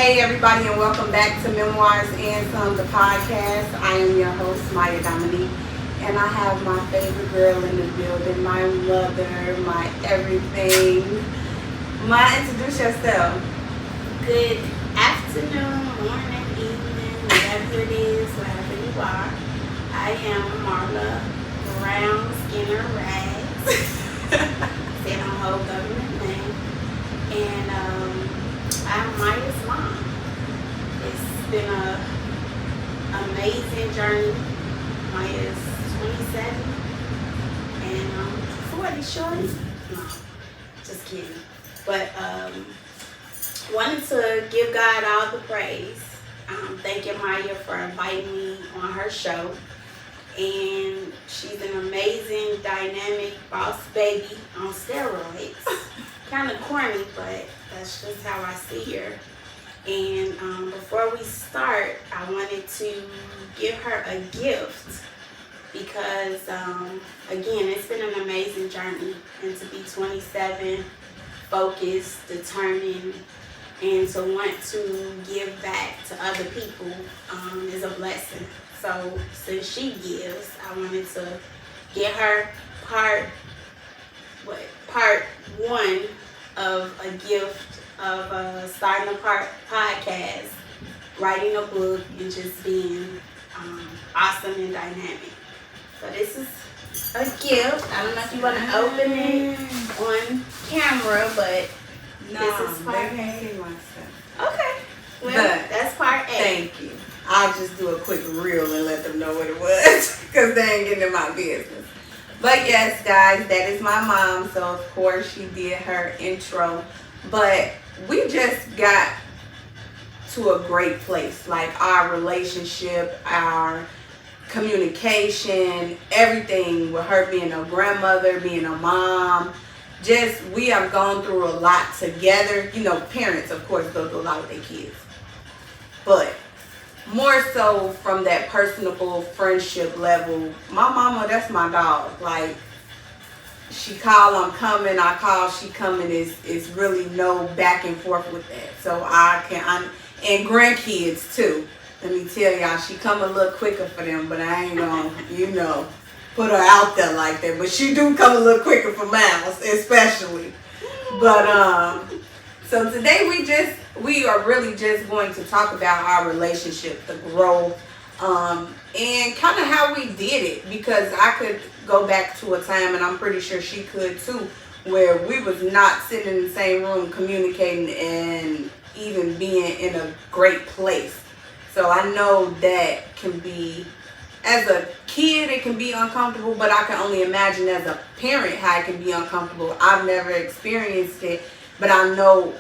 Hey everybody, and welcome back to Memoirs and Some, the podcast. I am your host, Myia Dominique, and I have my favorite girl in the building, my mother, my everything. Myia, introduce yourself. Good afternoon, morning, evening, whatever it is, wherever you are. I am Marla Raggs. Said on whole government name. And I'm Mya's mom. It's been an amazing journey. Mya's 27 and 40 shorty. No, just kidding. But wanted to give God all the praise. Thanking Myia for inviting me on her show. And she's an amazing, dynamic boss baby on steroids. Kind of corny, but that's just how I see her. And before we start, I wanted to give her a gift because, again, it's been an amazing journey. And to be 27, focused, determined, and to want to give back to other people is a blessing. So since she gives, I wanted to get her part one of a gift of starting a podcast, writing a book, and just being awesome and dynamic. So this is a gift. I don't know if you want to open it on camera, but this is part A. Okay. Well, that's part A. Thank you. I'll just do a quick reel and let them know what it was because they ain't getting in my business. But yes, guys, that is my mom. So, of course, she did her intro. But we just got to a great place. Like our relationship, our communication, everything with her being a grandmother, being a mom. Just, we have gone through a lot together. You know, parents, of course, go through a lot with their kids. But more so from that personable friendship level, my mama, that's my dog. Like, she call, I'm coming, I call, she coming, is really no back and forth with that. So and grandkids too. Let me tell y'all, she come a little quicker for them, but I ain't gonna, put her out there like that. But she do come a little quicker for Miles, especially. But so today we are really just going to talk about our relationship, the growth, and kind of how we did it, because I could go back to a time, and I'm pretty sure she could too, where we was not sitting in the same room communicating and even being in a great place. So I know that can be, as a kid, it can be uncomfortable, but I can only imagine as a parent how it can be uncomfortable. I've never experienced it, but I know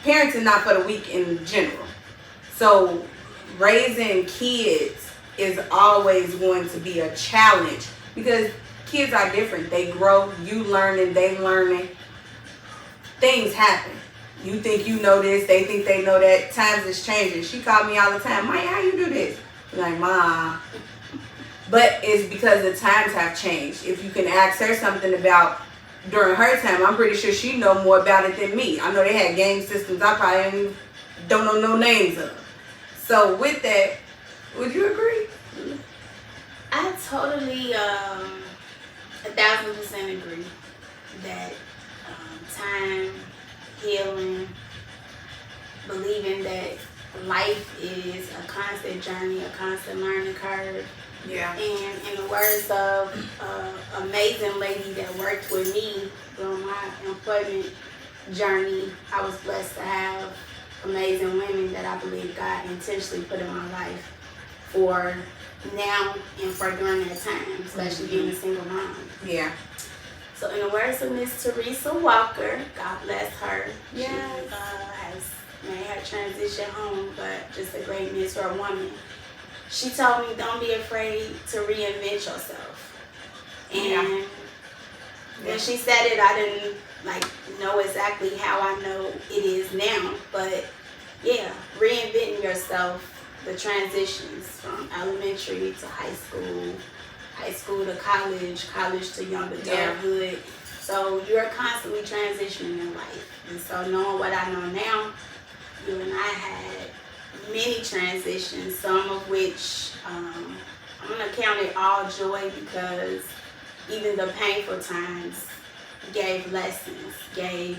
parenting not for the weak in general. So raising kids is always going to be a challenge because kids are different. They grow, you learning, they learning. Things happen. You think you know this, they think they know that. Times is changing. She called me all the time, Myia, how you do this? I'm like, Ma. But it's because the times have changed. If you can ask her something about during her time, I'm pretty sure she know more about it than me. I know they had game systems I probably don't know no names of. So with that, would you agree? I totally 1,000% agree that time, healing, believing that life is a constant journey, a constant learning curve. Yeah. And in the words of an amazing lady that worked with me during my employment journey, I was blessed to have amazing women that I believe God intentionally put in my life for now and for during that time, especially being a single mom. Yeah. So in the words of Miss Teresa Walker, God bless her. Yes. She has made her transition home, but just a great mentor woman. She told me, don't be afraid to reinvent yourself. And when she said it, I didn't know exactly how I know it is now. But yeah, reinventing yourself, the transitions from elementary to high school to college to young adulthood. So you're constantly transitioning in life. And so knowing what I know now, you and I had many transitions, some of which I'm going to count it all joy, because even the painful times gave lessons, gave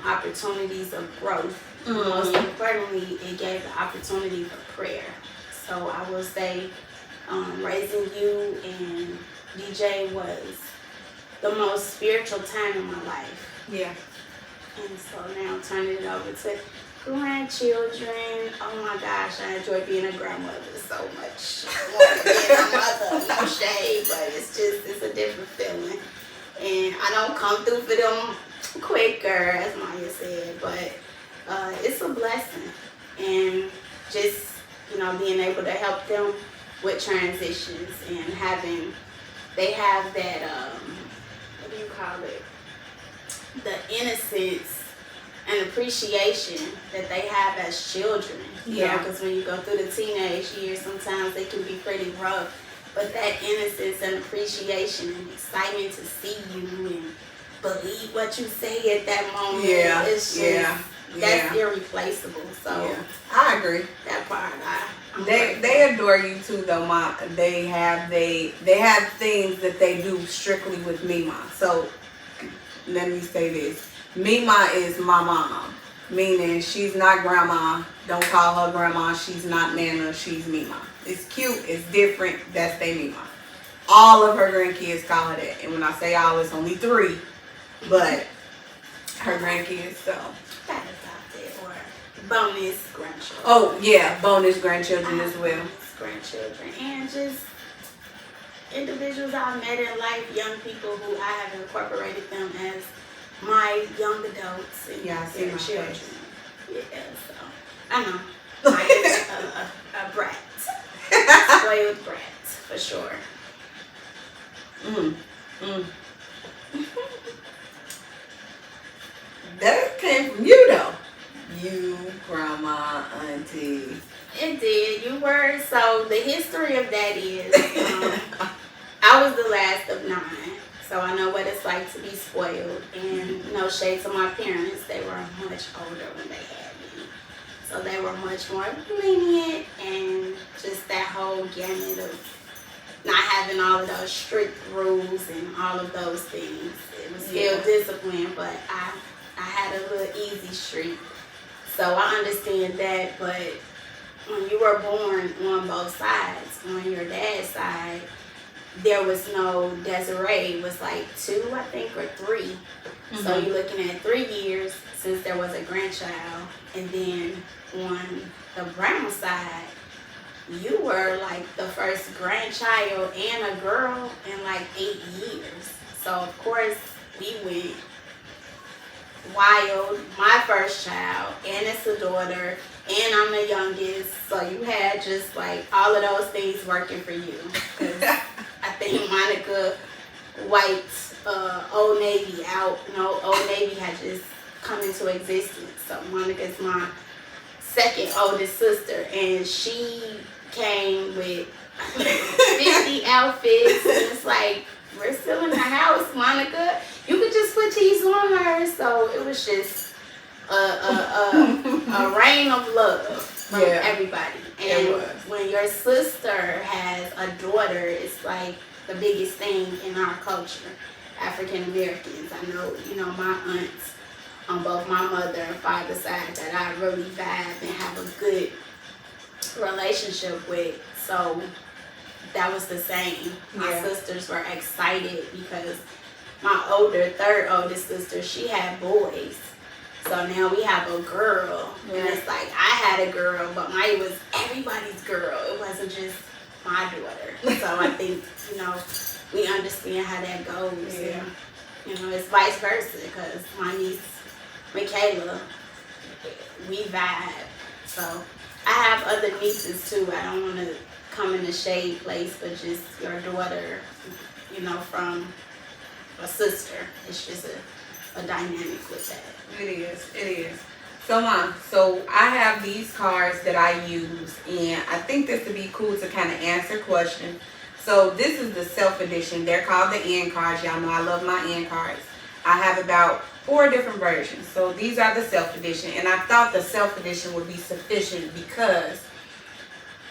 opportunities of growth. Most importantly, it gave the opportunity for prayer. So I will say raising you and DJ was the most spiritual time in my life. Yeah. And so now turning it over to grandchildren. Oh my gosh, I enjoy being a grandmother so much. I want to be a mother, no shade, but it's a different feeling. And I don't come through for them quicker, as Myia said, but it's a blessing. And just, being able to help them with transitions and they have that, what do you call it? The innocence and appreciation that they have as children. Because when you go through the teenage years, sometimes they can be pretty rough. But that innocence and appreciation and excitement to see you and believe what you say at that moment, it's just, that's irreplaceable. So I agree. That part, they adore you too, though. They have things that they do strictly with Mima. So let me say this: Mima is my mom, meaning she's not grandma. Don't call her grandma. She's not Nana. She's Mima. It's cute. It's different. That's they Mima. All of her grandkids call her that, and when I say all, it's only 3, but her grandkids. So that adopted or bonus grandchildren. Oh yeah, bonus grandchildren as well. Grandchildren and just individuals I've met in life, young people who I have incorporated them as my young adults and their children. Yeah, so I know. A brat. Spoiled brat, for sure. That came from you though. You, grandma, auntie. It did. You were. So the history of that is I was the last of 9. So I know what it's like to be spoiled. And no shade to my parents. They were much older when they had me. So they were much more lenient, and just that whole gamut of not having all of those strict rules and all of those things. It was still discipline, but I had a little easy streak. So I understand that, but when you were born on both sides, on your dad's side, there was no Desiree. It was like 2, I think, or 3. So you're looking at 3 years since there was a grandchild. And then on the Brown side, you were like the first grandchild and a girl in like 8 years. So of course we went wild. My first child, and it's a daughter, and I'm the youngest. So you had just like all of those things working for you. 'Cause I think Monica wiped Old Navy out. Old Navy had just come into existence. So Monica's my second oldest sister, and she came with 50 outfits, and it's like, we're still in the house, Monica. You could just put these on her. So it was just a rain of love from everybody. And when your sister has a daughter, it's like the biggest thing in our culture, African Americans. I know, my aunts on both my mother and father side that I really vibe and have a good relationship with. So that was the same. My sisters were excited because my third oldest sister, she had boys. So now we have a girl. And it's like, I had a girl, but Myia was everybody's girl. It wasn't just my daughter. So I think, we understand how that goes. Yeah. And, it's vice versa, because my niece, Michaela, we vibe. So I have other nieces too. I don't want to come in the shade place, but just your daughter, from a sister. It's just a dynamic with that. It is. So I have these cards that I use, and I think this would be cool to kind of answer questions. So this is the self edition. They're called the end cards. Y'all know I love my end cards. I have about 4 different versions. So these are the self edition, and I thought the self edition would be sufficient because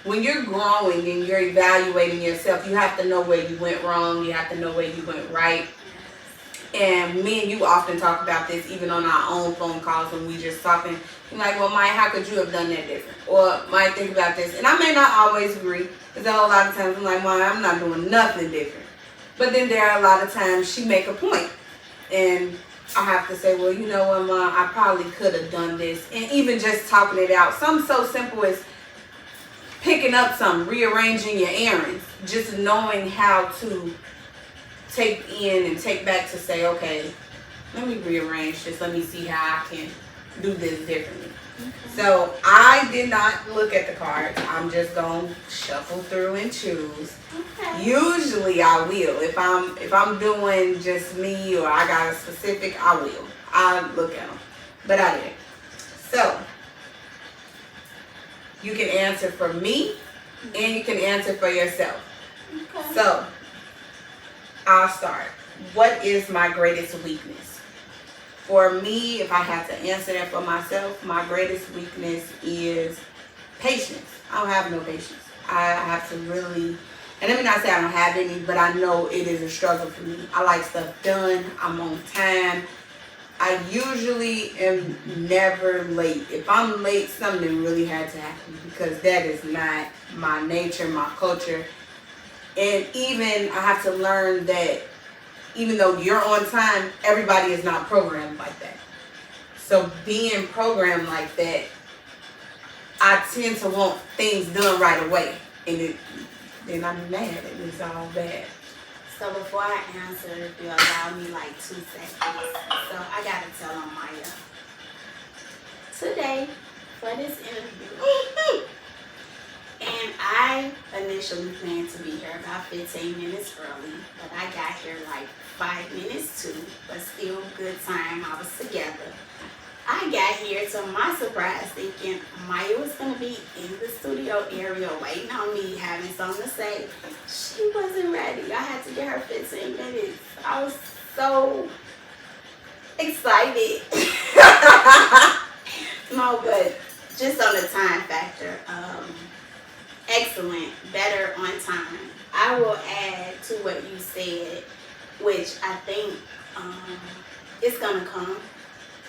when you're growing and you're evaluating yourself, you have to know where you went wrong, you have to know where you went right. And me and you often talk about this even on our own phone calls when we just talking. You're like, well, Maya, how could you have done that different? Or Maya, think about this. And I may not always agree, because a whole lot of times I'm like, Maya, I'm not doing nothing different. But then there are a lot of times she make a point. And I have to say, well, you know what, Ma, I probably could have done this. And even just talking it out. Something so simple as picking up something, rearranging your errands, just knowing how to take in and take back to say, okay, let me rearrange this. Let me see how I can do this differently. Okay. So I did not look at the cards. I'm just going to shuffle through and choose. Okay. Usually I will. If I'm doing just me or I got a specific, I will. I look at them. But I didn't. So you can answer for me and you can answer for yourself. Okay. So I'll start. What is my greatest weakness? For me, if I had to answer that for myself, my greatest weakness is patience. I don't have no patience. I have to really, and let me not say I don't have any, but I know it is a struggle for me. I like stuff done. I'm on time. I usually am never late. If I'm late, something really had to happen because that is not my nature, my culture. And even I have to learn that even though you're on time, everybody is not programmed like that. So being programmed like that, I tend to want things done right away. And then I'm mad and it's all bad. So before I answer, if you allow me like 2 seconds. So I got to tell on Myia. Today, for this interview, and I initially planned to be here about 15 minutes early, but I got here like 5 minutes too, but still good time. I was together. I got here to my surprise thinking Myia was going to be in the studio area waiting on me, having something to say. She wasn't ready. I had to get her 15 minutes. I was so excited. No, but just on the time factor, excellent, better on time. I will add to what you said, which I think it's going to come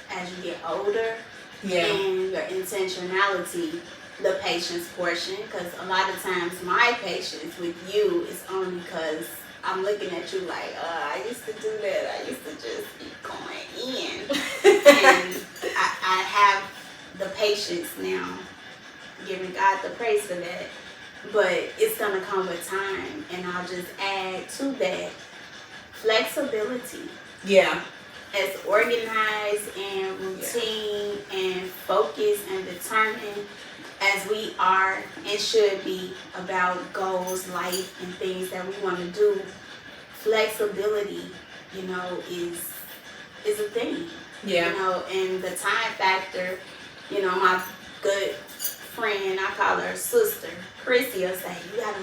as you get older, and your intentionality, the patience portion, because a lot of times my patience with you is only because I'm looking at you like, I used to do that. I used to just be going in. And I have the patience now, giving God the praise for that. But it's going to come with time, and I'll just add to that flexibility. Yeah. As organized and routine and focused and determined as we are and should be about goals, life, and things that we want to do, flexibility, is a thing. Yeah. And the time factor, my good friend, I call her sister, Chrissy, will say, you gotta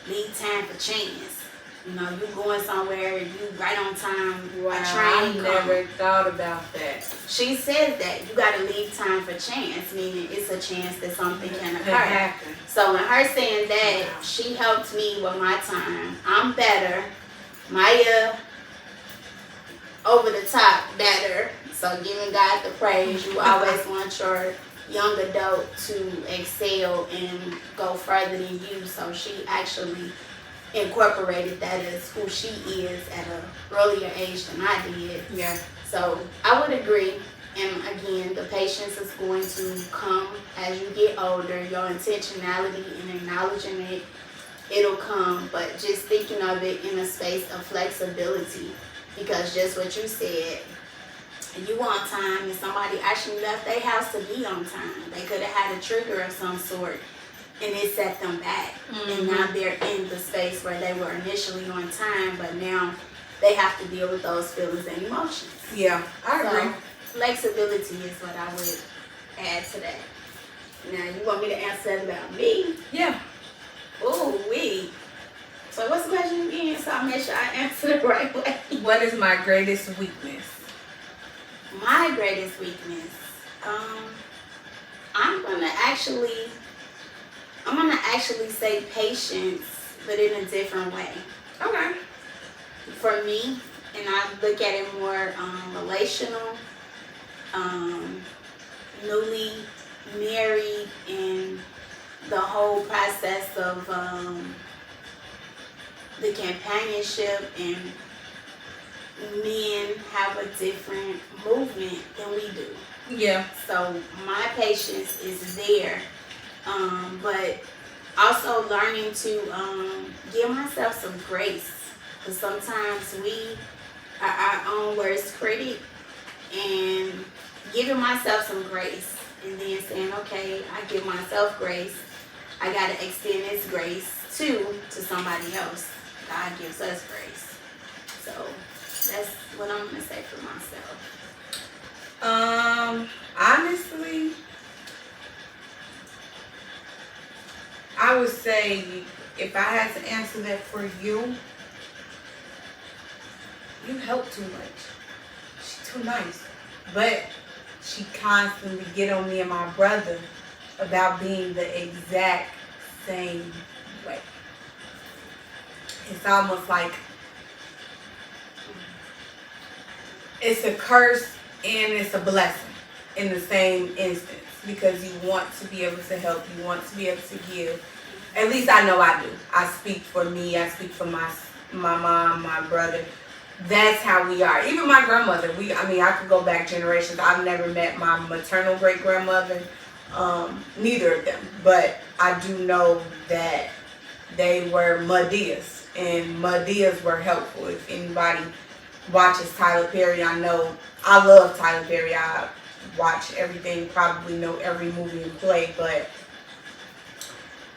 leave time for chance. You going somewhere, you right on time. Wow, I never thought about that. She says that you got to leave time for chance, meaning it's a chance that something can occur. So in her saying that, she helped me with my time. I'm better. Myia, over the top, better. So giving God the praise. You always want your young adult to excel and go further than you. So she actually incorporated that as who she is at an earlier age than I did. Yeah. So I would agree. And again, the patience is going to come as you get older. Your intentionality and acknowledging it, it'll come. But just thinking of it in a space of flexibility. Because just what you said, you on time and somebody actually left their house to be on time. They could have had a trigger of some sort. And it set them back. Mm-hmm. And now they're in the space where they were initially on time, but now they have to deal with those feelings and emotions. Yeah, I agree. Flexibility is what I would add to that. Now, you want me to answer that about me? Yeah. Ooh, we. So what's the question again? So I'll make sure I answer the right way. What is my greatest weakness? My greatest weakness. I'm gonna actually say patience, but in a different way. Okay. For me, and I look at it more relational, newly married, and the whole process of the companionship, and men have a different movement than we do. Yeah. So my patience is there, but also learning to give myself some grace, because sometimes we are our own worst critic, and giving myself some grace, and then saying, okay, I give myself grace, I got to extend this grace to somebody else. God gives us grace. So that's what I'm going to say for myself. Honestly, I would say if I had to answer that for you, you help too much. She's too nice. But she constantly get on me and my brother about being the exact same way. It's almost like it's a curse and it's a blessing in the same instance, because you want to be able to help, you want to be able to give. At least I know I do. I speak for me, I speak for my mom, my brother. That's how we are. Even my grandmother, I could go back generations. I've never met my maternal great grandmother, neither of them, but I do know that they were Maddias, and Maddias were helpful. If anybody watches Tyler Perry, I know I love Tyler Perry. I watch everything, probably know every movie and play, but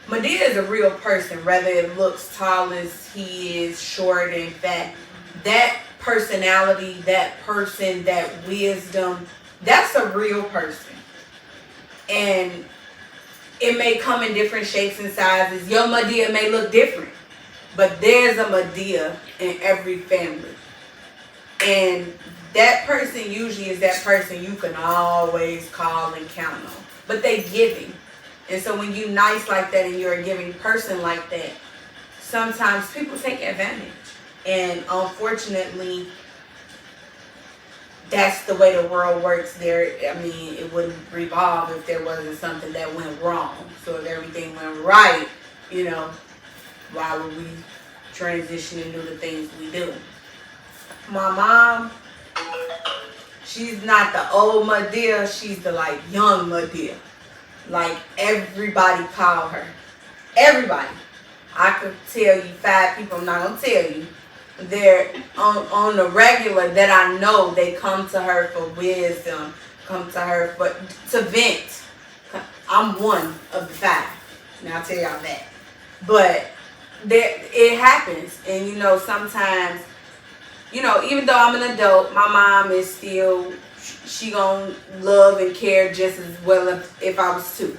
Madea is a real person, whether it looks tall as he is, short and fat. That personality, that person, that wisdom, that's a real person. And it may come in different shapes and sizes. Your Madea may look different, but there's a Madea in every family. And that person usually is that person you can always call and count on. But they giving. And so when you're nice like that and you're a giving person like that, sometimes people take advantage. And unfortunately, that's the way the world works. It wouldn't revolve if there wasn't something that went wrong. So if everything went right, why would we transition and do the things we do? My mom, she's not the old Madea, she's the young Madea. Everybody call her. Everybody. I could tell you 5 people, I'm not going to tell you. They're on the regular that I know, they come to her for wisdom, come to her to vent. I'm one of the 5. Now I'll tell y'all that. But it happens. And sometimes, even though I'm an adult, my mom is still, she gonna love and care just as well if I was 2.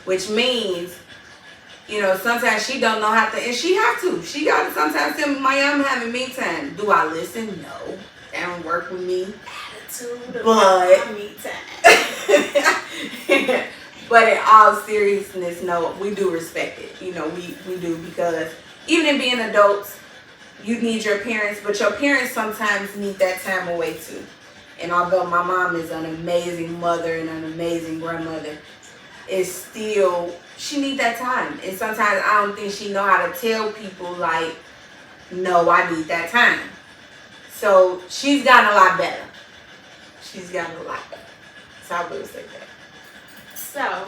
Which means, sometimes she don't know how to, and she have to. She got to sometimes tell me, Myia, I'm having me time. Do I listen? No. That don't work with me. Attitude of me time. But in all seriousness, no, we do respect it. We do, because even in being adults, you need your parents, but your parents sometimes need that time away too. And although my mom is an amazing mother and an amazing grandmother, it's still, she needs that time. And sometimes I don't think she know how to tell people no, I need that time. So she's gotten a lot better. She's gotten a lot better. So I will say that. So,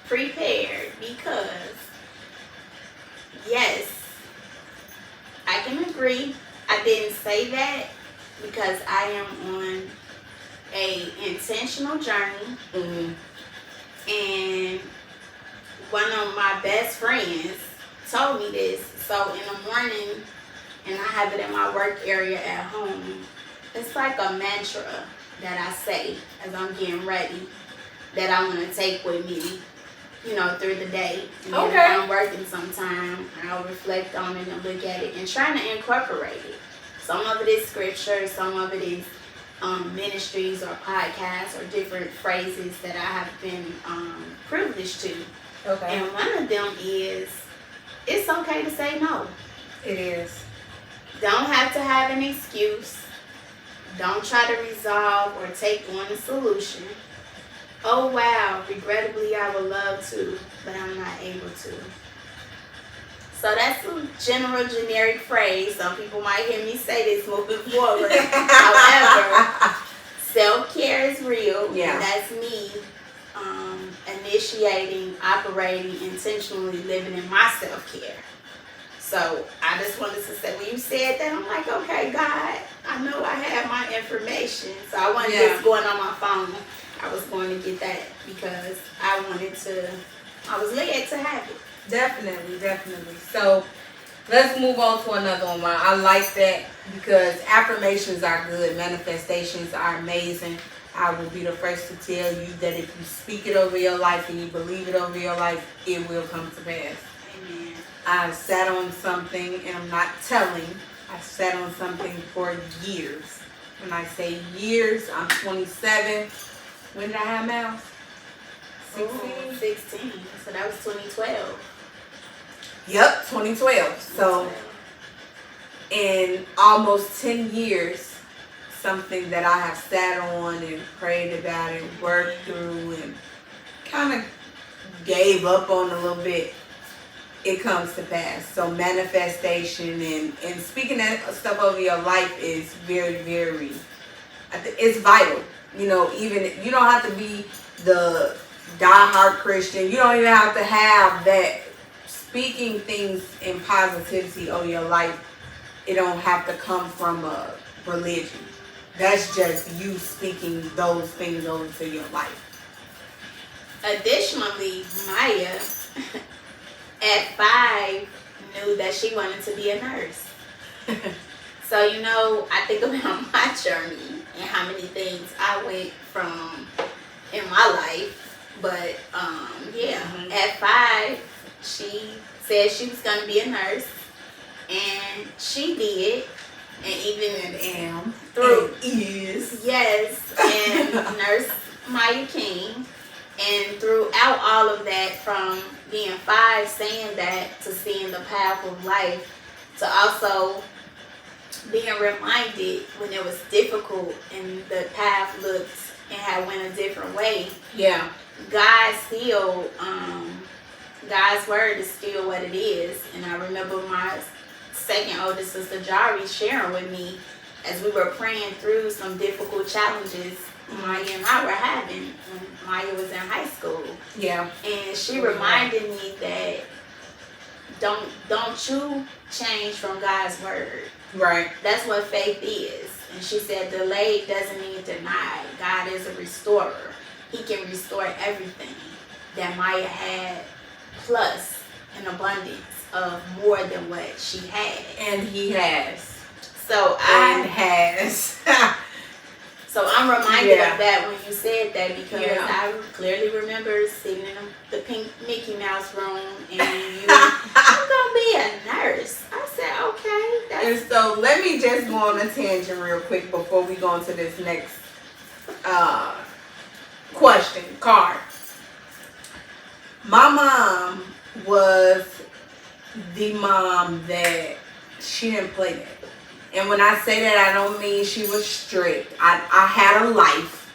prepared, because yes, I can agree. I didn't say that because I am on a intentional journey. Mm-hmm. And one of my best friends told me this. So in the morning, and I have it in my work area at home, it's like a mantra that I say as I'm getting ready, that I'm going to take with me, through the day. And then if I'm working sometime, I'll reflect on it and look at it and trying to incorporate it. Some of it is scripture, some of it is ministries or podcasts or different phrases that I have been privileged to. Okay. And one of them is, it's okay to say no. It is. Don't have to have an excuse. Don't try to resolve or take on a solution. Oh wow, regrettably I would love to, but I'm not able to. So that's a general, generic phrase. Some people might hear me say this moving forward. However, self-care is real. Yeah. And that's me initiating, operating, intentionally living in my self-care. So I just wanted to say, when you said that, I'm like, okay, God, I know I have my information. So I wasn't just going on my phone. I was going to get that because I was led to have it. Definitely, definitely. So let's move on to another one. I like that because affirmations are good. Manifestations are amazing. I will be the first to tell you that if you speak it over your life and you believe it over your life, it will come to pass. Amen. I've sat on something, and I'm not telling, I sat on something for years. When I say years, I'm 27. When did I have Mouse? 16? 16. So that was 2012. Yep, 2012. So in almost 10 years, something that I have sat on and prayed about and worked through and kind of gave up on a little bit, it comes to pass. So manifestation and speaking that stuff over your life is very, very, it's vital. You know, even you don't have to be the diehard Christian. You don't even have to have that. Speaking things in positivity over your life, it don't have to come from a religion. That's just you speaking those things over to your life. Additionally, Myia, at 5, knew that she wanted to be a nurse. So, you know, I think about my journey and how many things I went from in my life. But, at 5, she said she was going to be a nurse. And she did. And even through is. Yes, and Nurse Myia King. And throughout all of that, from being 5, saying that, to seeing the path of life, to also being reminded when it was difficult and the path looked and had went a different way. Yeah. God still, God's word is still what it is. And I remember my second oldest sister, Jari, sharing with me as we were praying through some difficult challenges Myia and I were having when Myia was in high school. Yeah. And she reminded me that don't you change from God's word. Right. That's what faith is. And she said delayed doesn't mean denied. God is a restorer. He can restore everything that Myia had, plus an abundance of more than what she had. And he has. So So I'm reminded of that when you said that, because I clearly remember sitting in the pink Mickey Mouse room and you, I'm going to be a nurse. I said, okay. And so let me just go on a tangent real quick before we go into this next card. My mom was the mom that she didn't play that. And when I say that, I don't mean she was strict. I had a life.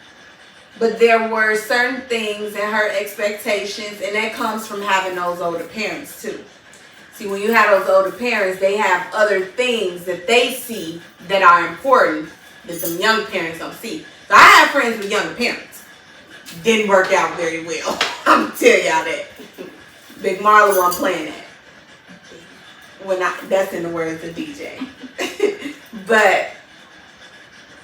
But there were certain things and her expectations, and that comes from having those older parents too. See, when you have those older parents, they have other things that they see that are important that them young parents don't see. So I have friends with younger parents. Didn't work out very well. I'm going to tell y'all that. Big Marla wasn't playing that. That's in the words of DJ. But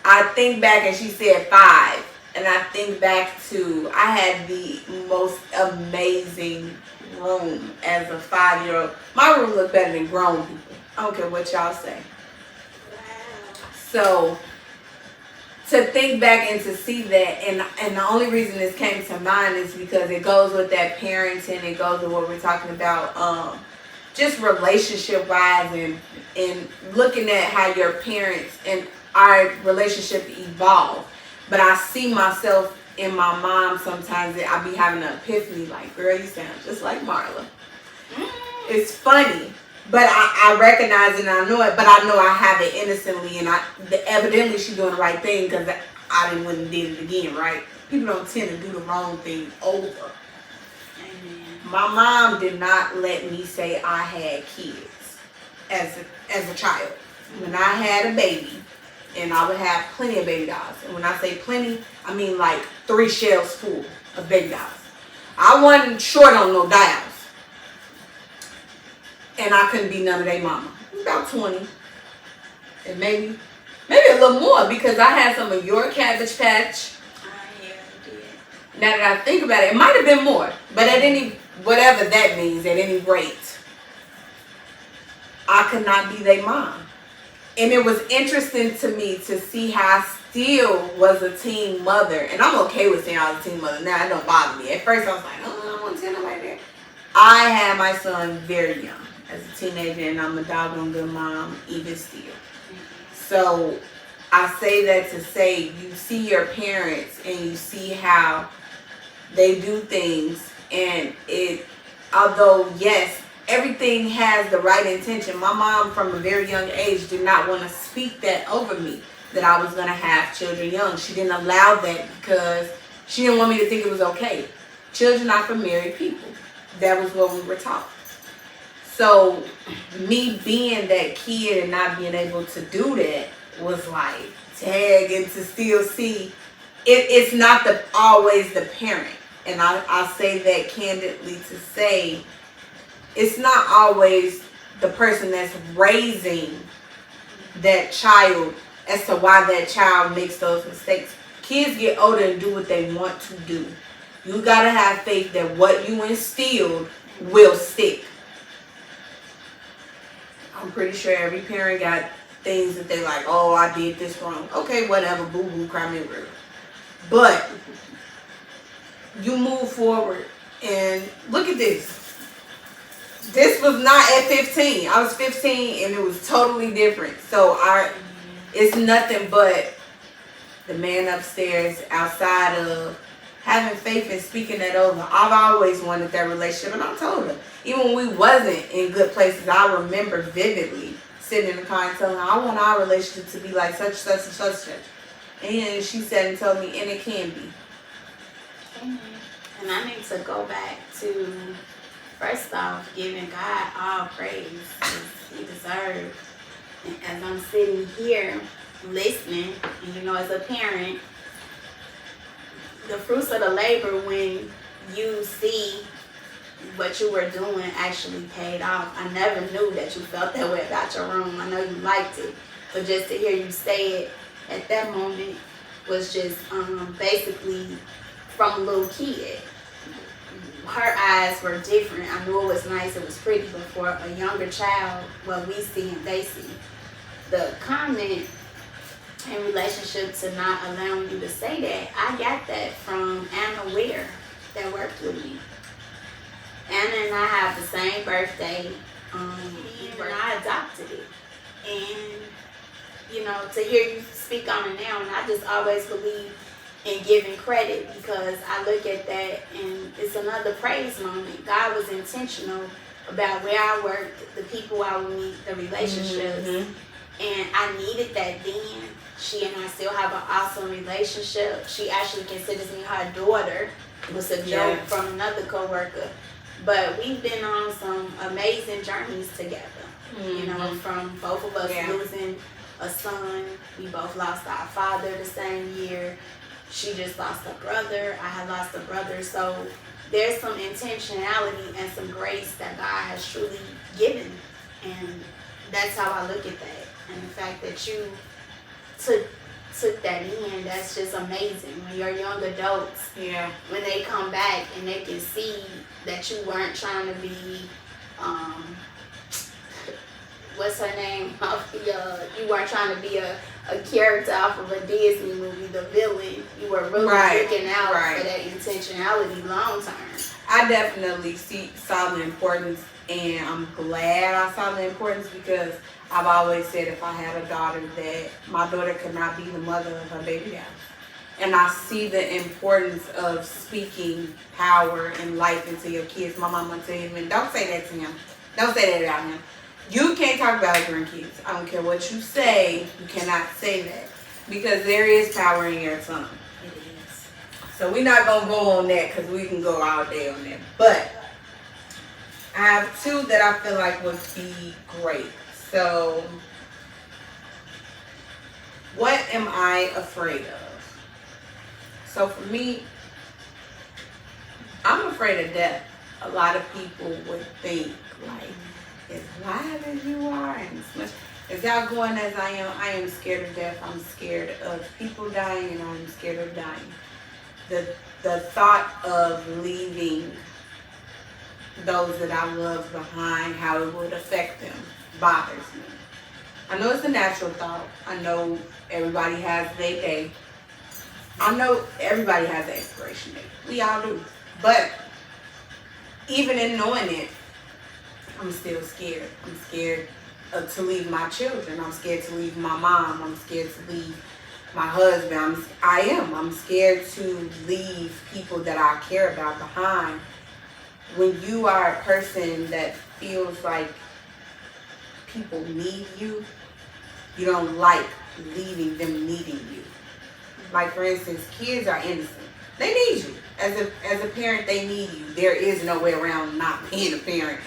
I think back, and she said 5, and I think back to, I had the most amazing room as a 5-year-old. My room looked better than grown people. I don't care what y'all say. Wow. So to think back and to see that, and the only reason this came to mind is because it goes with that parenting, it goes with what we're talking about, just relationship wise, and looking at how your parents, and our relationship evolved. But I see myself in my mom sometimes that I be having an epiphany like, girl, you sound just like Marla. It's funny, but I recognize it and I know it, but I know I have it innocently, and evidently she's doing the right thing because I didn't wouldn't did it again, right? People don't tend to do the wrong thing over. Amen. My mom did not let me say I had kids as a child. When I had a baby, and I would have plenty of baby dolls. And when I say plenty, I mean like 3 shelves full of baby dolls. I wasn't short on no dolls. And I couldn't be none of their mama. About 20. And maybe a little more because I had some of your Cabbage Patch. Yeah, you did. Now that I think about it, it might have been more. But at whatever that means, at any rate, I could not be their mom. And it was interesting to me to see how I still was a teen mother. And I'm okay with saying I was a teen mother. Now, it don't bother me. At first, I was like, oh, I don't want to tell nobody that. I had my son very young as a teenager, and I'm a doggone good mom even still. So I say that to say you see your parents and you see how they do things, and although yes, everything has the right intention. My mom from a very young age did not want to speak that over me, that I was going to have children young. She didn't allow that because she didn't want me to think it was okay. Children are for married people. That was what we were taught. So me being that kid and not being able to do that was like tag, and to still see it's not always the parent. And I say that candidly to say it's not always the person that's raising that child as to why that child makes those mistakes. Kids get older and do what they want to do. You gotta have faith that what you instilled will stick. I'm pretty sure every parent got things that they like, oh, I did this wrong. Okay, whatever, boo-boo, cry me a river. But you move forward and look at this. This was not at 15. I was 15 and it was totally different. So it's nothing but the man upstairs outside of having faith and speaking that over. I've always wanted that relationship, and I told her. Even when we wasn't in good places, I remember vividly sitting in the car and telling her, I want our relationship to be like such, such, and such, such. And she said and told me, and it can be. Amen. And I need to go back to, first off, giving God all praise He deserves. And as I'm sitting here listening, and as a parent, the fruits of the labor, when you see what you were doing actually paid off. I never knew that you felt that way about your room. I know you liked it, but just to hear you say it at that moment was just basically from a little kid. Her eyes were different. I knew it was nice, it was pretty, but for a younger child, what we see and they see. The comment in relationship to not allowing you to say that, I got that from Anna Ware that worked with me. Anna and I have the same birthday, and I adopted it. And, to hear you speak on it now, and I just always believe in giving credit, because I look at that and it's another praise moment. God was intentional about where I worked, the people I would meet, the relationships. Mm-hmm. And I needed that then. She and I still have an awesome relationship. She actually considers me her daughter. It was a joke from another coworker. But we've been on some amazing journeys together. Mm-hmm. From both of us losing a son. We both lost our father the same year. She just lost a brother. I had lost a brother. So there's some intentionality and some grace that God has truly given. And that's how I look at that. And the fact that you took that in, that's just amazing. When your young adults, when they come back and they can see that you weren't trying to be, what's her name? You weren't trying to be a a character off of a Disney movie, the villain. You were really looking out for that intentionality long term. I definitely saw the importance, and I'm glad I saw the importance, because I've always said if I had a daughter, that my daughter could not be the mother of her baby daddy. And I see the importance of speaking power and life into your kids. My mama tell him, and don't say that to him. Don't say that about him. You can't talk about grandkids. I don't care what you say. You cannot say that, because there is power in your tongue. It is. So we're not going to go on that, because we can go all day on that. But I have two that I feel like would be great. So, what am I afraid of? So for me, I'm afraid of death. A lot of people would think, like, as wide as you are and as outgoing as I am scared of death. I'm scared of people dying, and I'm scared of dying. The thought of leaving those that I love behind, how it would affect them, bothers me. I know it's a natural thought. I know everybody has their day. I know everybody has an expiration date. We all do. But even in knowing it, I'm still scared. I'm scared to leave my children. I'm scared to leave my mom. I'm scared to leave my husband. I'm scared to leave people that I care about behind. When you are a person that feels like people need you, you don't like leaving them needing you. Like, for instance, kids are innocent. They need you. As a parent, they need you. There is no way around not being a parent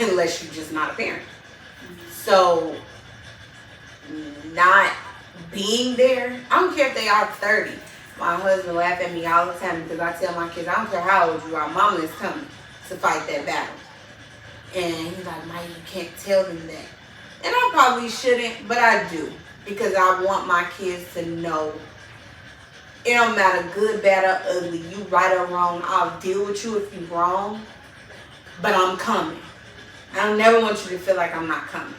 unless you're just not a parent. So, not being there, I don't care if they are 30. My husband laughs at me all the time, because I tell my kids, I don't care how old you are, mama is coming to fight that battle. And he's like, Myia, you can't tell them that. And I probably shouldn't, but I do, because I want my kids to know it don't matter good, bad, or ugly, you right or wrong, I'll deal with you if you're wrong, but I'm coming. I don't never want you to feel like I'm not coming.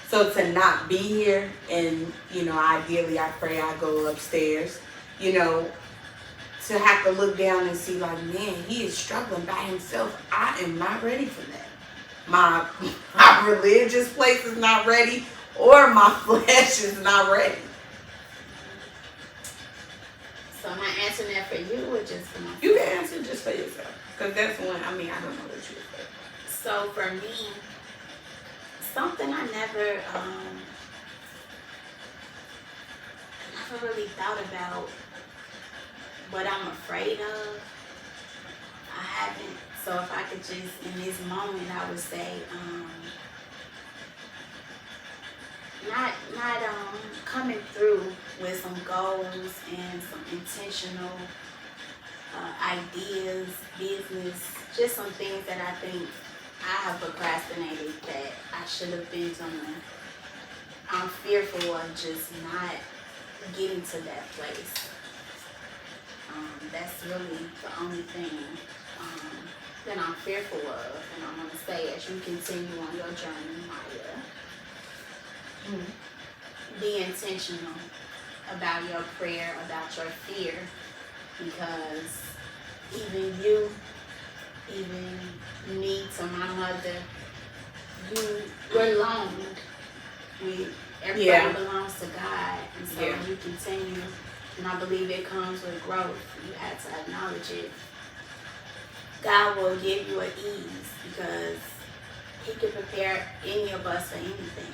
So to not be here, and, ideally I pray I go upstairs, to have to look down and see, like, man, he is struggling by himself. I am not ready for that. My religious place is not ready, or my flesh is not ready. So am I answering that for you, or just for myself? You can answer just for yourself, because that's one, I don't know what you would say. So for me, something I never really thought about what I'm afraid of. I haven't. So if I could just, in this moment, I would say, not coming through with some goals and some intentional ideas, business, just some things that I think I have procrastinated that I should have been doing. I'm fearful of just not getting to that place. That's really the only thing that I'm fearful of. And I'm going to say, as you continue on your journey, Myia, be intentional about your prayer, about your fear, because even you, even me, to my mother, we're alone. Everybody belongs to God, and so when you continue, and I believe it comes with growth, you have to acknowledge it. God will give you an ease, because He can prepare any of us for anything.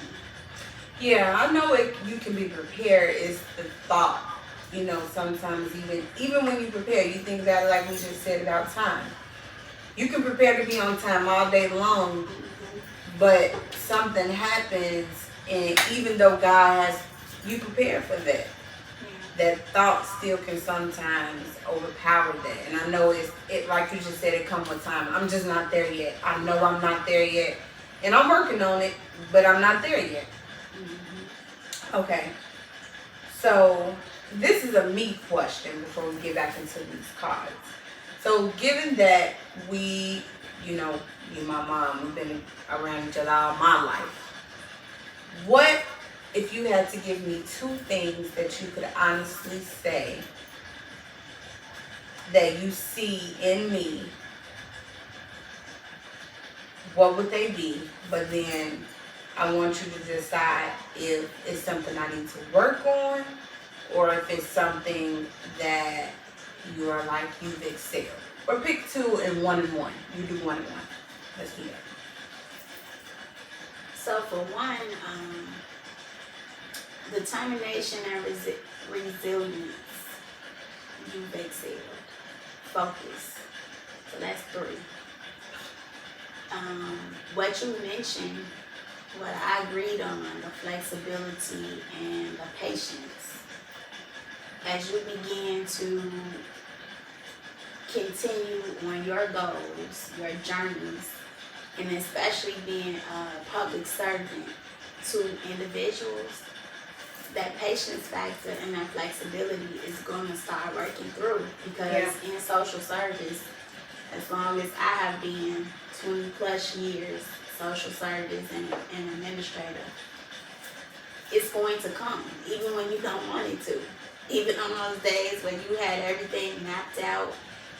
Yeah, I know you can be prepared. It's the thought. Sometimes even when you prepare, you think about it like we just said about time. You can prepare to be on time all day long, but something happens, and even though God has you prepared for that, that thought still can sometimes overpower that. And I know it like you just said, it comes with time. I'm just not there yet. I know I'm not there yet, and I'm working on it, but I'm not there yet. Okay, so this is a me question before we get back into these cards. So given that we, you and my mom, we've been around each other all my life, what if you had to give me two things that you could honestly say that you see in me, what would they be? But then I want you to decide if it's something I need to work on or if it's something that you are like you've excelled. Or pick two and one. You do one. Let's do that. So for one, determination and resilience, you've excelled. Focus. So that's three. What you mentioned, what I agreed on, the flexibility and the patience. As you begin to continue on your goals, your journeys, and especially being a public servant to individuals, that patience factor and that flexibility is going to start working through, because in social service, as long as I have been 20 plus years social service and administrator, it's going to come even when you don't want it to. Even on those days when you had everything mapped out,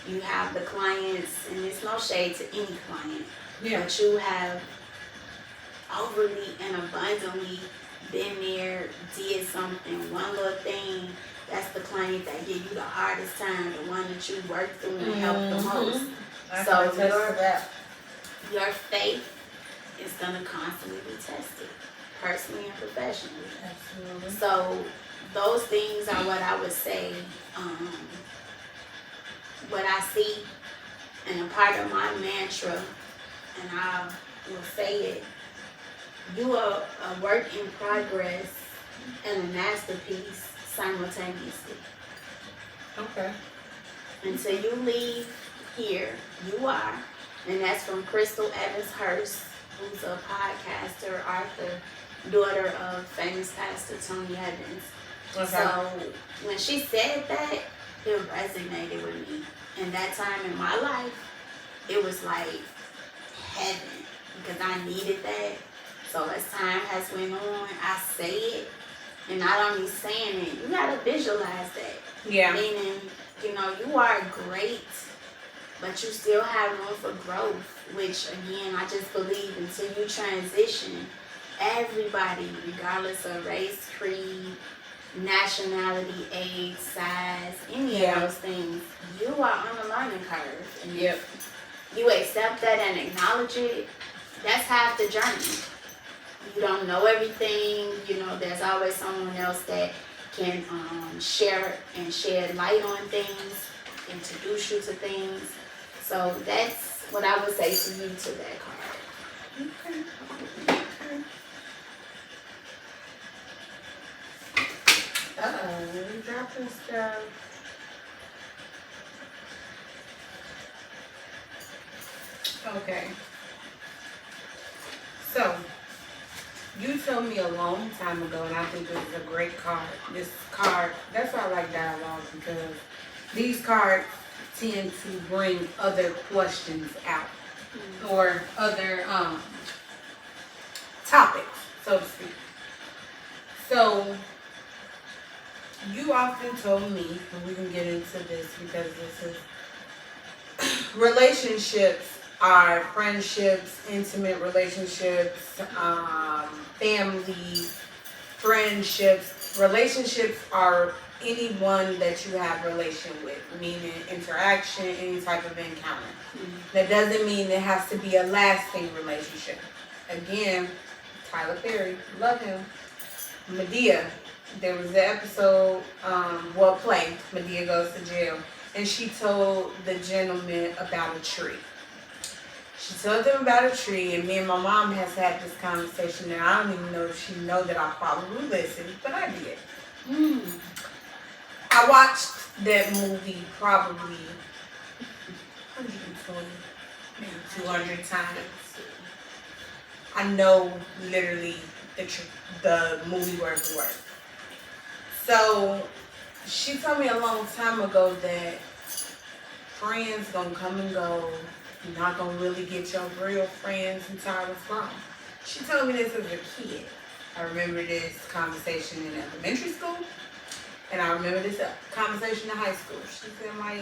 you have the clients, and it's no shade to any client, but you have overly and abundantly been there, did something, one little thing. That's the client that give you the hardest time, the one that you work through and help the most. So your faith is going to constantly be tested, personally and professionally. Absolutely. So those things are what I would say, what I see, and a part of my mantra, and I will say it: you are a work in progress and a masterpiece simultaneously. Okay. Until you leave here, you are. And that's from Crystal Evans Hurst, who's a podcaster, author, daughter of famous pastor Tony Evans. Okay. So when she said that, it resonated with me. And that time in my life, it was like heaven, because I needed that. So as time has went on, I say it, and not only saying it, you gotta visualize that. Yeah. Meaning, you are great, but you still have room for growth, which again, I just believe until you transition, everybody, regardless of race, creed, nationality, age, size, any of those things, you are on a learning curve. And if you accept that and acknowledge it, that's half the journey. You don't know everything, there's always someone else that can share and shed light on things, introduce you to things. So that's what I would say to you to that card. Okay. You dropping stuff. Okay. So, you told me a long time ago, and I think this is a great card. This card, that's why I like dialogue, because these cards tend to bring other questions out, or other topics, so to speak. So, you often told me, and we can get into this because this is relationships are friendships, intimate relationships, family, friendships. Relationships are anyone that you have relation with, meaning interaction, any type of encounter. That doesn't mean it has to be a lasting relationship. Again, Tyler Perry, love him. Medea, there was an episode, play, Medea Goes to Jail, and she told the gentleman about a tree. She told them about a tree, and me and my mom has had this conversation, and I don't even know if she know that I probably listened, but I did. I watched that movie probably 120, maybe 200 times. I know literally the movie word for word. So she told me a long time ago that friends gonna come and go. You're not gonna really get your real friends until I was grown. She told me this as a kid. I remember this conversation in elementary school, and I remember this conversation in high school. She said, "My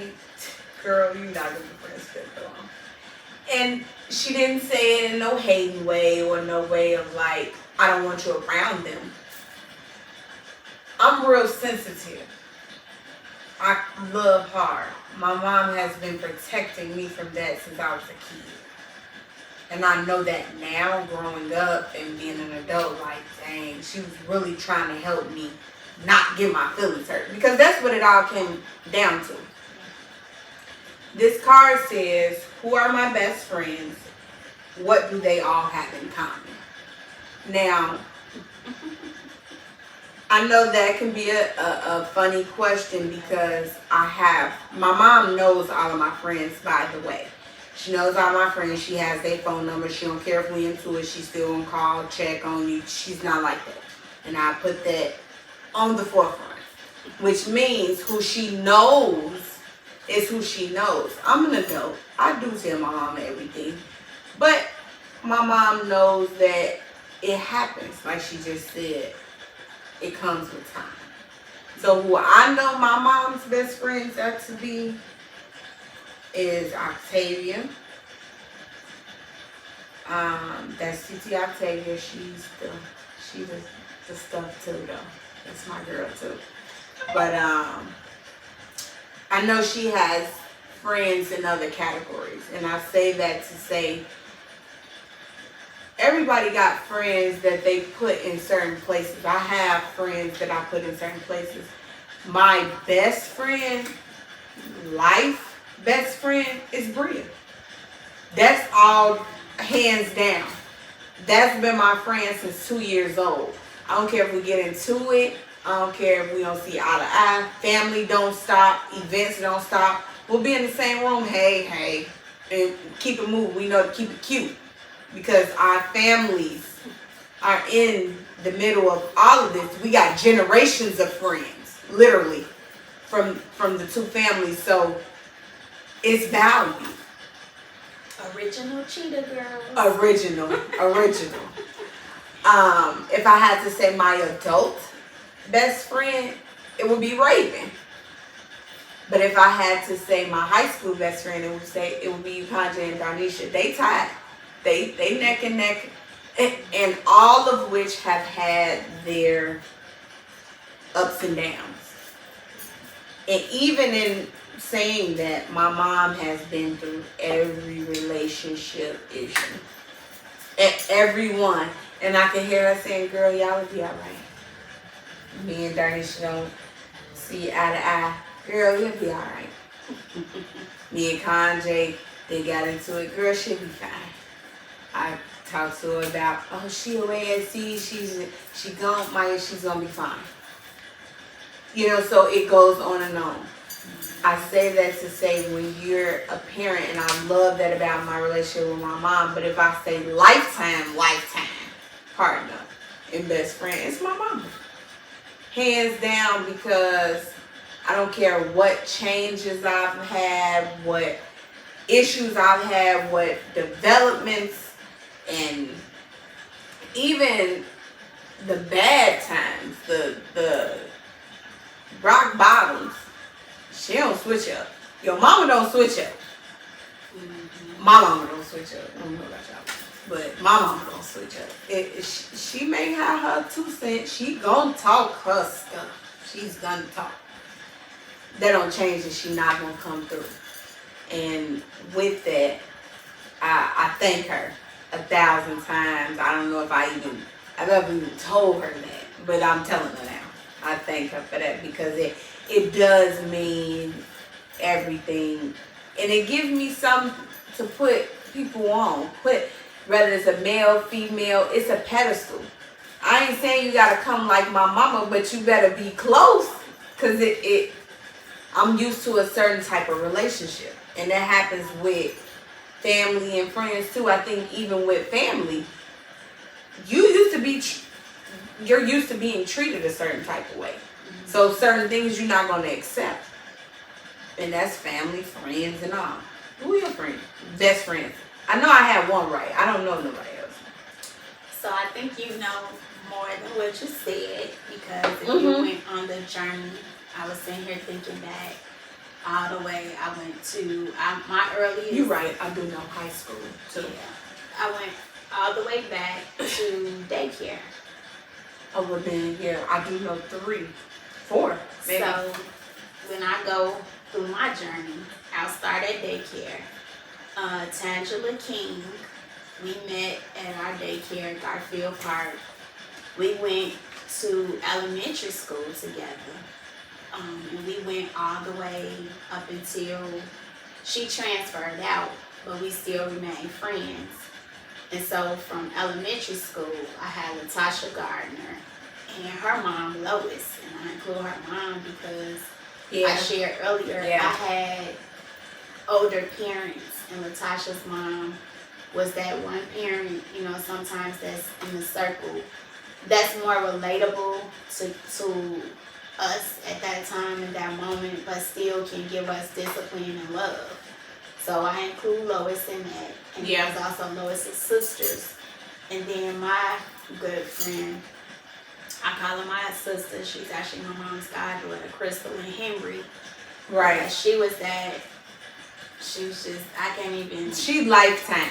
girl, you not gonna be friends with them." And she didn't say it in no hating way or no way of like, I don't want you around them. I'm real sensitive. I love hard. My mom has been protecting me from that since I was a kid. And I know that now, growing up and being an adult, like, dang, she was really trying to help me not get my feelings hurt. Because that's what it all came down to. This card says, who are my best friends? What do they all have in common? Now, I know that can be a funny question because my mom knows all of my friends, by the way. She knows all my friends. She has their phone number. She don't care if we into it. She's still gonna call, check on you. She's not like that. And I put that on the forefront, which means who she knows is who she knows. I'm an adult. I do tell my mom everything. But my mom knows that it happens, like she just said. It comes with time. So who I know my mom's best friends are to be is Octavia. That's Titi Octavia. She's the stuff too, though. That's my girl too. But I know she has friends in other categories, and I say that to say everybody got friends that they put in certain places. I have friends that I put in certain places. My best friend, life best friend, is Bria. That's all, hands down. That's been my friend since 2 years old. I don't care if we get into it. I don't care if we don't see eye to eye. Family don't stop. Events don't stop. We'll be in the same room. Hey, and keep it moving. We know to keep it cute because our families are in the middle of all of this. We got generations of friends, literally, from the two families. So it's value. Original cheetah girls. Original. If I had to say my adult best friend, it would be Raven. But if I had to say my high school best friend, it would be Kanja and Darnisha. They tied. They neck and neck. And all of which have had their ups and downs. And even in saying that, my mom has been through every relationship issue. Every one. And I can hear her saying, girl, y'all will be all right. Me and Darnisha don't see eye to eye. Girl, you'll be all right. Me and Kanye, they got into it. Girl, she'll be fine. I talked to her about, oh, she away at sea. She gone, Myia, she's going to be fine. You know, so it goes on and on. I say that to say when you're a parent, and I love that about my relationship with my mom, but if I say lifetime partner and best friend, it's my mama. Hands down, because I don't care what changes I've had, what issues I've had, what developments, and even the bad times, the rock bottoms. She don't switch up. Your mama don't switch up. My mama don't switch up. I don't know about y'all. But my mama don't switch up. She may have her 2 cents. She gonna talk her stuff. She's gonna talk. That don't change that she not gonna come through. And with that, I thank her 1,000 times. I don't know if I've ever even told her that. But I'm telling her now. I thank her for that because it does mean everything, and it gives me something to put people on. Whether it's a male, female, it's a pedestal. I ain't saying you gotta come like my mama, but you better be close, cause I'm used to a certain type of relationship, and that happens with family and friends too. I think even with family, you're used to being treated a certain type of way. So certain things you're not going to accept. And that's family, friends, and all. Who are your friends? Best friends. I know I have one right. I don't know nobody else. So I think you know more than what you said, because if you went on the journey, I was sitting here thinking back all the way. I went to my earliest. You're right. I do know high school too. Yeah, I went all the way back to daycare. Oh, well then, yeah, I do know 3, 4, maybe. So when I go through my journey, I'll start at daycare. Tangela King, we met at our daycare, Garfield Park. We went to elementary school together. And we went all the way up until she transferred out, but we still remained friends. And so from elementary school, I had Latasha Gardner and her mom, Lois. And I include her mom because I shared earlier, I had older parents, and Latasha's mom was that one parent, you know, sometimes that's in the circle that's more relatable to us at that time in that moment, but still can give us discipline and love. So I include Lois in that. And there's also Lois's sisters. And then my good friend, I call her my sister. She's actually my mom's goddaughter, Crystal and Henry. Right. She was that. She was just, I can't even. She lifetime.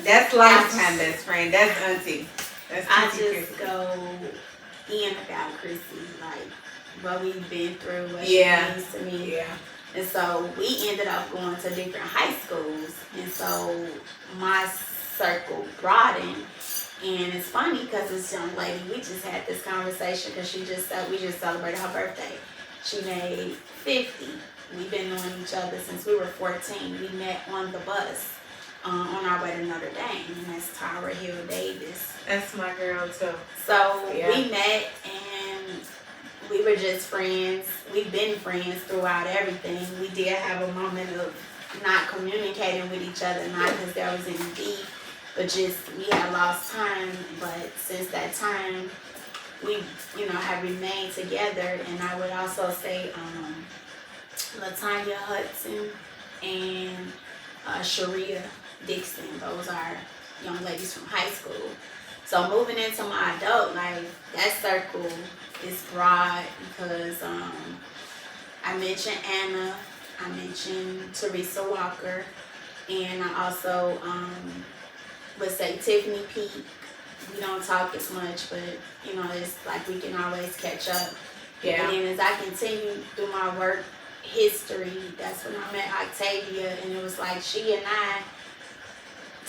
That's lifetime best friend. That's auntie. That's I auntie just Chrissy. go in about Chrissy, like what we've been through, what she means to me. Yeah. And so we ended up going to different high schools. And so my circle broadened. And it's funny because this young lady, we just had this conversation because we just celebrated her birthday. She made 50. We've been knowing each other since we were 14. We met on the bus on our way to Notre Dame. And that's Tara Hill Davis. That's my girl too. So we met and we were just friends. We've been friends throughout everything. We did have a moment of not communicating with each other, not because there was any beef, but just we had lost time. But since that time, we, have remained together. And I would also say LaTanya Hudson and Sharia Dixon. Those are young ladies from high school. So moving into my adult life, that circle is broad because I mentioned Anna, I mentioned Teresa Walker, and I also would say Tiffany Peak. We don't talk as much, but it's like we can always catch up. Yeah. And then as I continue through my work history, that's when I met Octavia, and it was like she and I,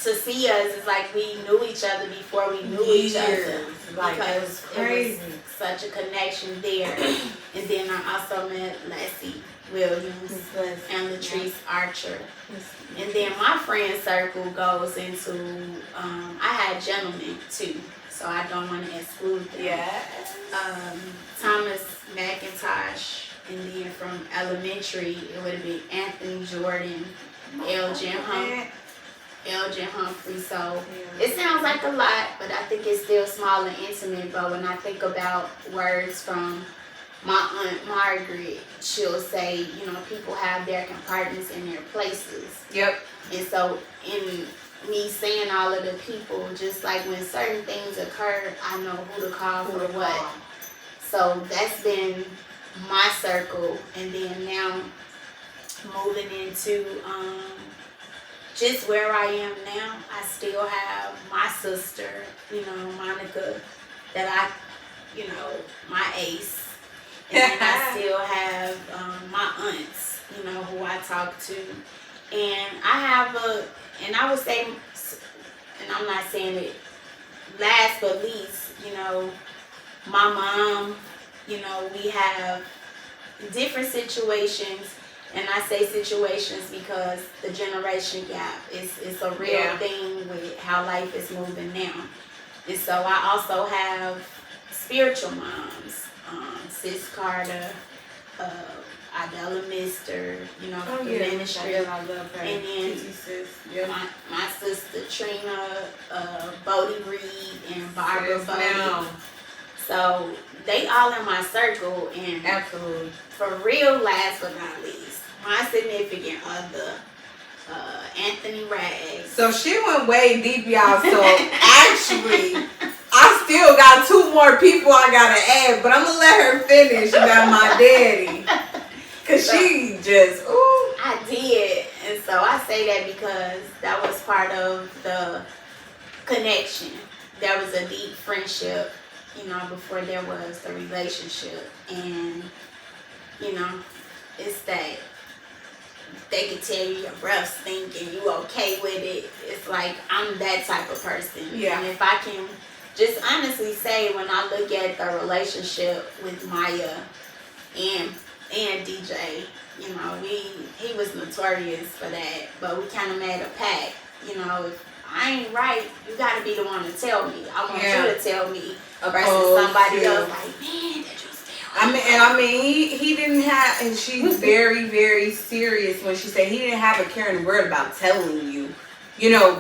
to see us, it's like we knew each other before we knew each other. Like, because crazy. It was such a connection there. And then I also met Leslie Williams and Latrice Archer. And then my friend circle goes into, I had gentlemen too, so I don't want to exclude them. Yeah. Thomas McIntosh, and then from elementary, it would have been Anthony Jordan, Elgin Humphrey. So it sounds like a lot, but I think it's still small and intimate. But when I think about words from my Aunt Margaret, she'll say, people have their compartments in their places. Yep. And so in me saying all of the people, just like when certain things occur, I know who to call for what. So that's been my circle. And then now moving into just where I am now, I still have my sister, Monica, that my ace. And then I still have my aunts, who I talk to. And I have and I would say, and I'm not saying it last but least, my mom, we have different situations. And I say situations because the generation gap is a real thing with how life is moving now. And so I also have spiritual moms, Sis Carter, Idella Mister, from the ministry. I love her. And then my sister Trina, Bodie Reed, and Barbara Bodie. So they all in my circle. And absolutely, for real, last but not least, my significant other, Anthony Raggs. So she went way deep, y'all. So actually, still got 2 more people I gotta add, but I'm gonna let her finish about my daddy. Cause she just, ooh. I did. And so I say that because that was part of the connection. There was a deep friendship, before there was the relationship. And, it's that they could tell you your breath stink and you okay with it. It's like I'm that type of person. Yeah. And if I can just honestly say, when I look at the relationship with Myia and DJ, he was notorious for that, but we kind of made a pact. If I ain't right, you got to be the one to tell me. I want you to tell me versus somebody else. Like, man, that you I mean, he didn't have, and she's very, very serious when she said he didn't have a caring word about telling you,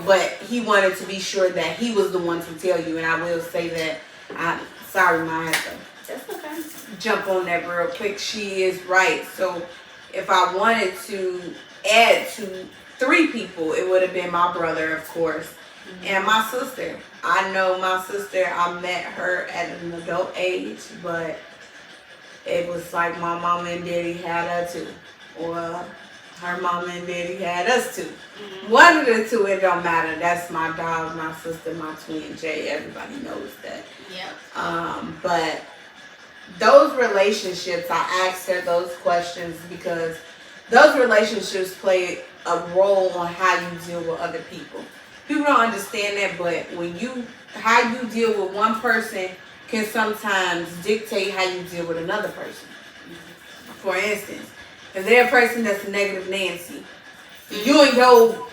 but he wanted to be sure that he was the one to tell you. And I will say that, I'm sorry, my husband. That's okay. Jump on that real quick. She is right. So if I wanted to add to 3 people, it would have been my brother, of course, and my sister. I know my sister, I met her at an adult age, but it was like my mama and daddy had her too. Or her mama and daddy had us too. One of the 2, it don't matter. That's my dog, my sister, my twin Jay. Everybody knows that. Yeah. But those relationships, I asked her those questions because those relationships play a role on how you deal with other people. People don't understand that, but how you deal with one person can sometimes dictate how you deal with another person. For instance, if they're a person that's a negative Nancy, you and your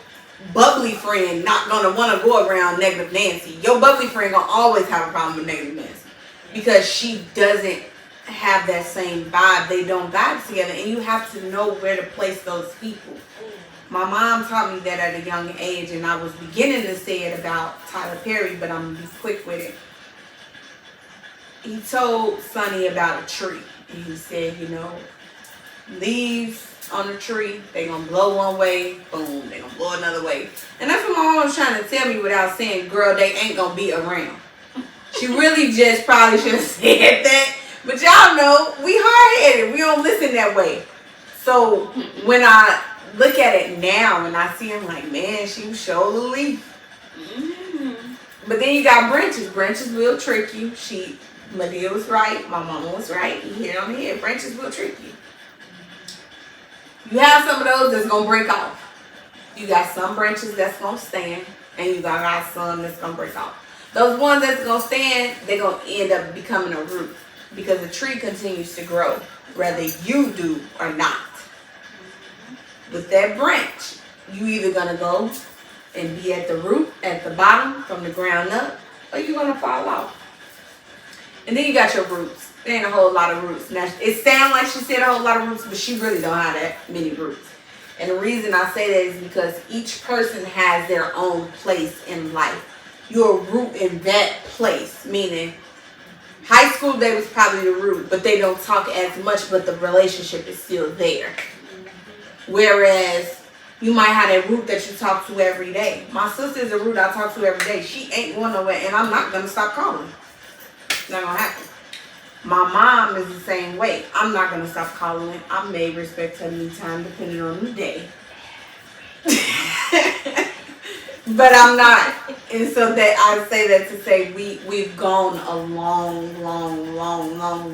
bubbly friend not gonna want to go around negative Nancy. Your bubbly friend gonna always have a problem with negative Nancy because she doesn't have that same vibe. They don't vibe together, and you have to know where to place those people. My mom taught me that at a young age, and I was beginning to say it about Tyler Perry, but I'm gonna be quick with it. He told Sonny about a tree, and he said, leaves on the tree, they gonna blow one way, boom, they gonna blow another way. And that's what my mom was trying to tell me without saying, girl, they ain't gonna be around. She really just probably should have said that. But y'all know, we hard-headed. We don't listen that way. So when I look at it now and I see him like, man, she was surely leaf. But then you got branches. Branches will trick you. Medea was right. My mama was right. You hit on the head. Branches will trick you. You have some of those that's going to break off. You got some branches that's going to stand. And you got some that's going to break off. Those ones that's going to stand, they're going to end up becoming a root. Because the tree continues to grow. Whether you do or not. With that branch, you either going to go and be at the root, at the bottom, from the ground up, or you're going to fall off. And then you got your roots. There ain't a whole lot of roots. Now, it sounds like she said a whole lot of roots, but she really don't have that many roots. And the reason I say that is because each person has their own place in life. You're a root in that place, meaning high school, they was probably the root, but they don't talk as much, but the relationship is still there. Whereas you might have that root that you talk to every day. My sister's a root I talk to every day. She ain't going nowhere, and I'm not going to stop calling. It's not going to happen. My mom is the same way. I'm not going to stop calling. I may respect her me time depending on the day. But I'm not. And so that I say that to say we've gone a long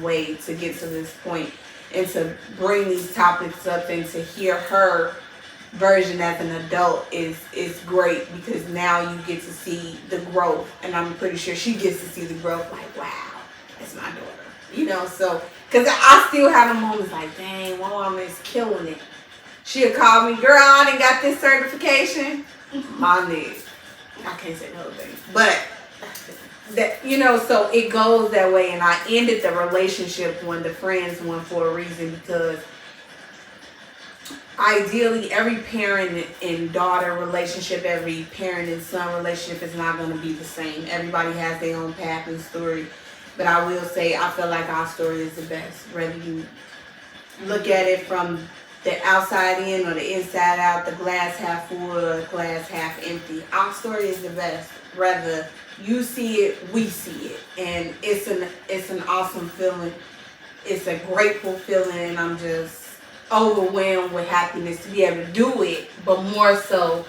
way to get to this point and to bring these topics up and to hear her version as an adult is great because now you get to see the growth, and I'm pretty sure she gets to see the growth like, wow, that's my daughter. So because I still have the moments like, dang, my mama is killing it. She'll call me, girl, I done got this certification. My nigga. I can't say the whole thing. But that so it goes that way, and I ended the relationship when the friends went for a reason because ideally every parent and daughter relationship, every parent and son relationship is not going to be the same. Everybody has their own path and story. But I will say I feel like our story is the best. Whether you look at it from the outside in or the inside out, the glass half full or the glass half empty. Our story is the best. Rather you see it, we see it, and it's an awesome feeling. It's a grateful feeling, and I'm just overwhelmed with happiness to be able to do it. But more so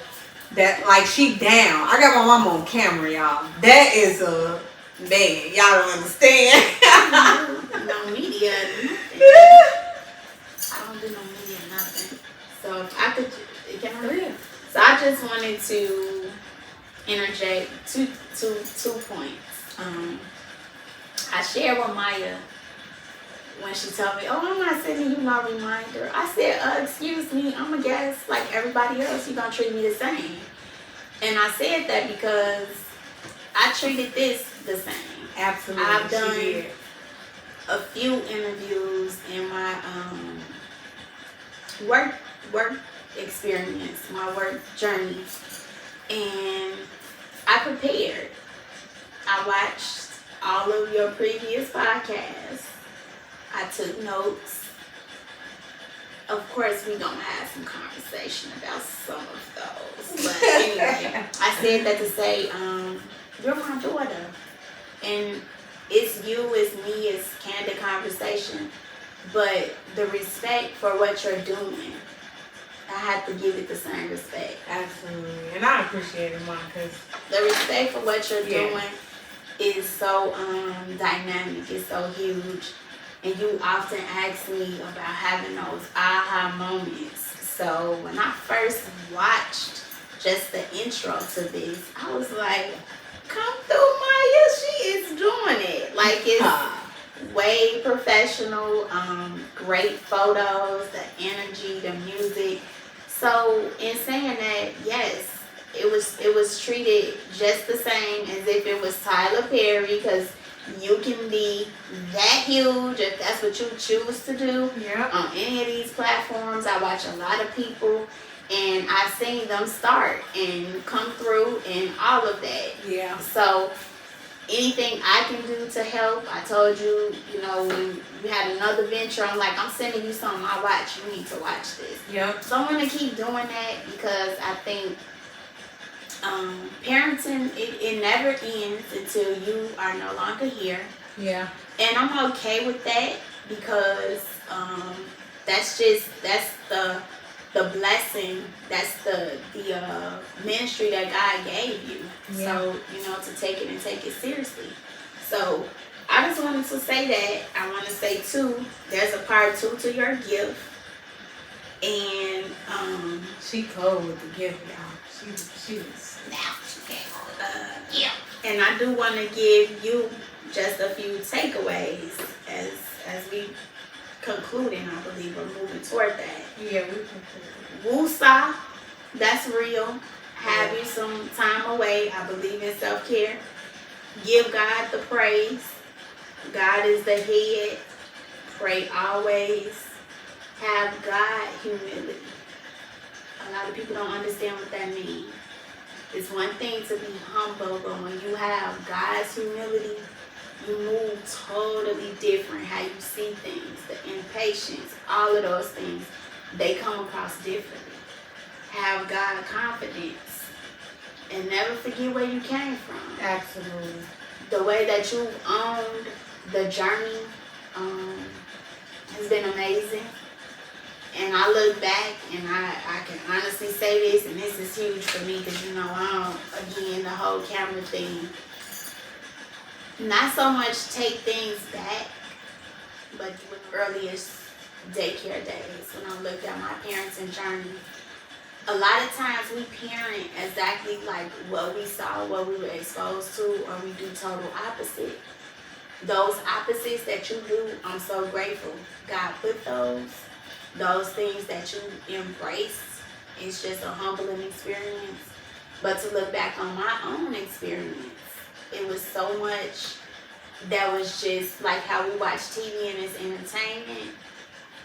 that like she down. I got my mama on camera, y'all. That is a man. Y'all don't understand. No media. I don't do no media, nothing. So if I could, can I read? So I just wanted to interject two points. I shared with Myia when she told me, "Oh, I'm not sending you no reminder." I said, "Excuse me, I'm a guest like everybody else. You gonna treat me the same?" And I said that because I treated this the same. Absolutely, I've done a few interviews in my work experience, my work journey, and I prepared. I watched all of your previous podcasts. I took notes. Of course, we gonna have some conversation about some of those. But anyway, I said that to say, you're my daughter, and it's you, it's me, it's candid conversation. But the respect for what you're doing, I have to give it the same respect. Absolutely, and I appreciate it, Mom, because the respect for what you're doing is so dynamic. It's so huge. And you often ask me about having those aha moments. So when I first watched just the intro to this, I was like, come through, Myia. She is doing it. Like, it's way professional. Great photos, the energy, the music. So in saying that, yes, it was treated just the same as if it was Tyler Perry, because you can be that huge if that's what you choose to do on any of these platforms. I watch a lot of people, and I've seen them start and come through and all of that. Yeah. So anything I can do to help, I told you, when we had another venture, I'm like, I'm sending you something I watch. You need to watch this. Yep. So I'm going to keep doing that because I think parenting, it never ends until you are no longer here. Yeah. And I'm okay with that because that's the blessing, that's the ministry that God gave you. Yeah. So, to take it and take it seriously. So I just wanted to say that. I want to say too, there's a part 2 to your gift. And she cold with the gift, y'all. She was now she came on. And I do want to give you just a few takeaways as we concluding, I believe, or moving toward that. Yeah, we concluded. Woosah, that's real. Have you some time away. I believe in self-care. Give God the praise. God is the head. Pray always. Have God humility. A lot of people don't understand what that means. It's one thing to be humble, but when you have God's humility, you move totally different. How you see things, the impatience, all of those things, they come across differently. Have God confidence and never forget where you came from. Absolutely. The way that you owned the journey has been amazing. And I look back and I can honestly say this, and this is huge for me because, again, the whole camera thing. Not so much take things back, but the earliest daycare days when I looked at my parenting journey, a lot of times we parent exactly like what we saw, what we were exposed to, or we do total opposite. Those opposites that you do, I'm so grateful God put those things that you embrace. It's just a humbling experience. But to look back on my own experience, it was so much that was just like how we watch TV and it's entertainment.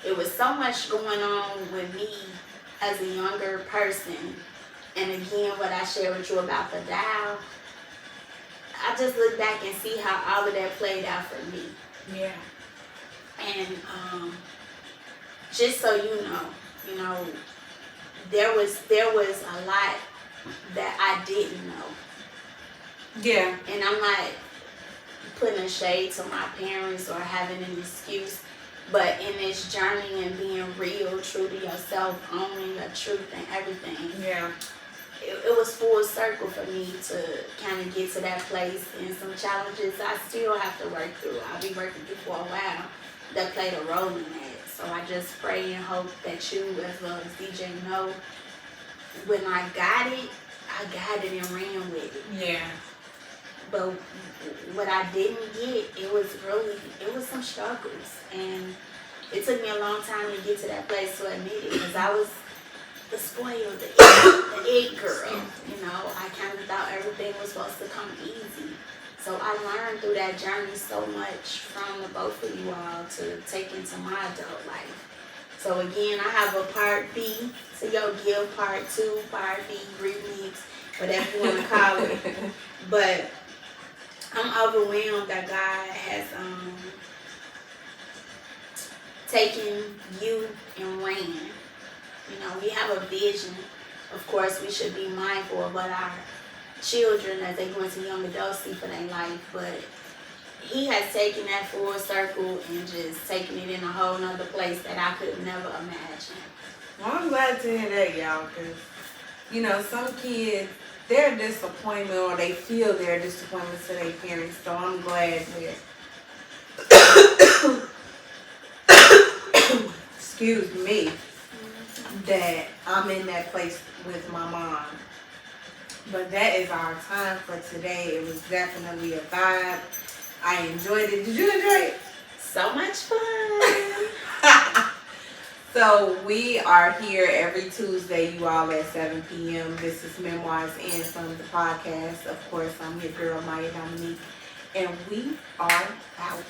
It was so much going on with me as a younger person. And again, what I shared with you about the dial, I just look back and see how all of that played out for me. Yeah. And just so you know, you know, there was a lot that I didn't know. Yeah. And I'm not putting a shade to my parents or having an excuse, but in this journey and being real, true to yourself, owning your truth and everything, Yeah. it was full circle for me to kind of get to that place. And some challenges I still have to work through. I'll be working through for a while that played a role in that. So I just pray and hope that you, as well as DJ, know when I got it and ran with it. Yeah. But what I didn't get, it was some struggles. And it took me a long time to get to that place to admit it, because I was the spoiled, the egg girl. You know, I kind of thought everything was supposed to come easy. So I learned through that journey so much from the both of you all to take into my adult life. So again, I have a part B to your Give part 2, part B, remix, whatever you want to call it. But I'm overwhelmed that God has taken you and ran. You know, we have a vision. Of course, we should be mindful of what our children, as they go into young adults, see for their life. But He has taken that full circle and just taken it in a whole nother place that I could never imagine. Well, I'm glad to hear that, y'all, because, you know, some kids, their disappointment, or they feel their disappointment to their parents. So I'm glad that, excuse me, that I'm in that place with my mom. But that is our time for today. It was definitely a vibe. I enjoyed it. Did you enjoy it? So much fun. So we are here every Tuesday, you all, at 7 p.m. This is Memoirs and Sons, the podcast. Of course, I'm your girl, Myia Dominique. And we are out.